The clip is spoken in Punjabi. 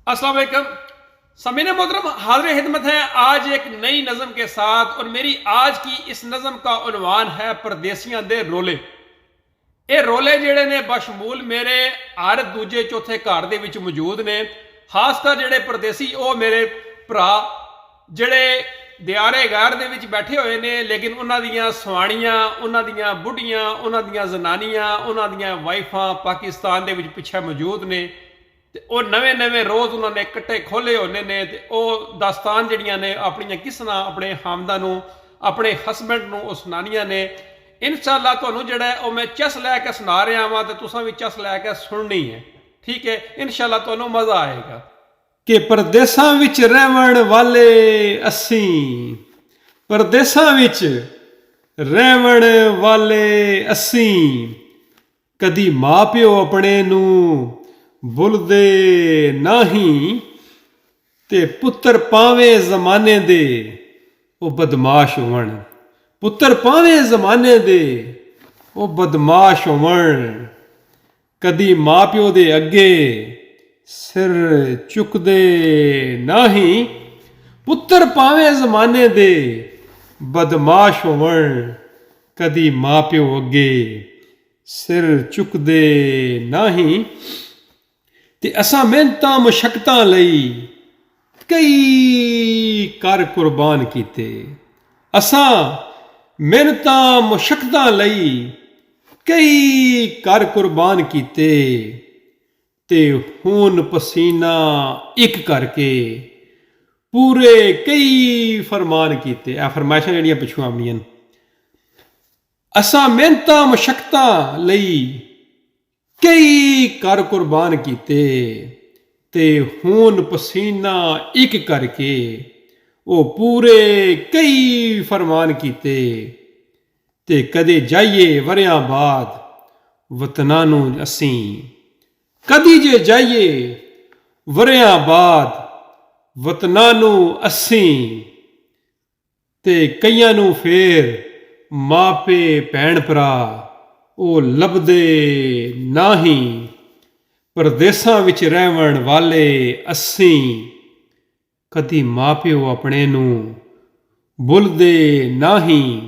अस्सलाम वालेकुम। समीन मोहतरम, हाजिर खिदमत है आज एक नई नज़म के साथ। और मेरी आज की इस नज़म का उन्वान है परदेसियां दे रोले। ये रोले जिहड़े ने बशमूल मेरे हर दूजे चौथे घर दे विच मौजूद ने। खासकर जिहड़े परदेसी वो मेरे भरा जिहड़े दियारे गैर दे विच बैठे हुए ने, लेकिन उन्हां दियां सवाणियां, उन्हां दियां बुढ़ियां, उन्हां दियां जनानियां, उन्हां दियां वाइफां पाकिस्तान दे विच पिछे मौजूद ने। ते ਉਹ नवे नवे रोज़ उन्होंने कट्टे खोले होने ने ते ਉਹ ਦਾਸਤਾਨ ਜਿਹੜੀਆਂ ਨੇ ਆਪਣੀਆਂ ਕਿਸਨਾ ਆਪਣੇ ਹਾਮਦਾਂ ਨੂੰ ਆਪਣੇ ਹਸਬੈਂਡ ਨੂੰ ਉਹ ਸੁਣਾਉਣੀਆਂ ਨੇ। ਇਨਸ਼ਾਅੱਲਾ ਤੁਹਾਨੂੰ ਜਿਹੜਾ ਉਹ ਮੈਂ ਚਸ ਲੈ ਕੇ ਸੁਣਾ ਰਿਹਾ ਵਾਂ ਤੇ ਤੁਸੀਂ ਵੀ ਚਸ ਲੈ ਕੇ ਸੁਣਨੀ ਹੈ। ਠੀਕ ਹੈ, ਇਨਸ਼ਾਅੱਲਾ ਤੁਹਾਨੂੰ ਮਜ਼ਾ ਆਏਗਾ। ਕਿ ਪਰਦੇਸਾਂ ਵਿੱਚ ਰਹਿਣ ਵਾਲੇ ਅਸੀਂ, ਪਰਦੇਸਾਂ ਵਿੱਚ ਰਹਿਣ ਵਾਲੇ ਅਸੀਂ, ਕਦੀ ਮਾਂ ਪਿਓ ਆਪਣੇ ਨੂੰ ਭੁੱਲਦੇ ਨਹੀਂ। ਤੇ ਪੁੱਤਰ ਭਾਵੇਂ ਜ਼ਮਾਨੇ ਦੇ ਉਹ ਬਦਮਾਸ਼ ਹੋਣ, ਪੁੱਤਰ ਭਾਵੇਂ ਜ਼ਮਾਨੇ ਦੇ ਉਹ ਬਦਮਾਸ਼ ਹੋਣ, ਕਦੀ ਮਾਂ ਪਿਓ ਦੇ ਅੱਗੇ ਸਿਰ ਚੁੱਕਦੇ ਨਹੀਂ। ਪੁੱਤਰ ਭਾਵੇਂ ਜ਼ਮਾਨੇ ਦੇ ਬਦਮਾਸ਼ ਹੋਣ, ਕਦੀ ਮਾਂ ਪਿਓ ਅੱਗੇ ਸਿਰ ਚੁੱਕਦੇ ਨਹੀਂ। ਤੇ ਅਸਾਂ ਮਿਹਨਤਾਂ ਮੁਸ਼ੱਕਤਾਂ ਲਈ ਕਈ ਕਰ ਕੁਰਬਾਨ ਕੀਤੇ। ਅਸਾਂ ਮਿਹਨਤਾਂ ਮੁਸ਼ੱਕਤਾਂ ਲਈ ਕਈ ਕਰ ਕੁਰਬਾਨ ਕੀਤੇ। ਤੇ ਖੂਨ ਪਸੀਨਾ ਇੱਕ ਕਰਕੇ ਪੂਰੇ ਕਈ ਫਰਮਾਨ ਕੀਤੇ। ਇਹ ਫਰਮਾਇਸ਼ਾਂ ਜਿਹੜੀਆਂ ਪਿੱਛੋਂ ਆਉਂਦੀਆਂ ਨੇ, ਅਸਾਂ ਮਿਹਨਤਾਂ ਮੁਸ਼ੱਕਤਾਂ ਲਈ ਕਈ ਕਰ ਕੁਰਬਾਨ ਕੀਤੇ। ਤੇ ਖੂਨ ਪਸੀਨਾ ਇੱਕ ਕਰਕੇ ਉਹ ਪੂਰੇ ਕਈ ਫਰਮਾਨ ਕੀਤੇ। ਤੇ ਕਦੇ ਜਾਈਏ ਵਰਿਆਂ ਬਾਅਦ ਵਤਨਾਂ ਨੂੰ ਅਸੀਂ, ਕਦੀ ਜੇ ਜਾਈਏ ਵਰਿਆਂ ਬਾਅਦ ਵਤਨਾਂ ਨੂੰ ਅਸੀਂ। ਤੇ ਕਈਆਂ ਨੂੰ ਫੇਰ ਮਾਪੇ ਭੈਣ ਭਰਾ ਉਹ ਲੱਭਦੇ ਨਹੀਂ। ਪਰਦੇਸਾਂ ਵਿੱਚ ਰਹਿਣ ਵਾਲੇ ਅਸੀਂ, ਕਦੀ ਮਾਂ ਪਿਓ ਆਪਣੇ ਨੂੰ ਭੁੱਲਦੇ ਨਹੀਂ।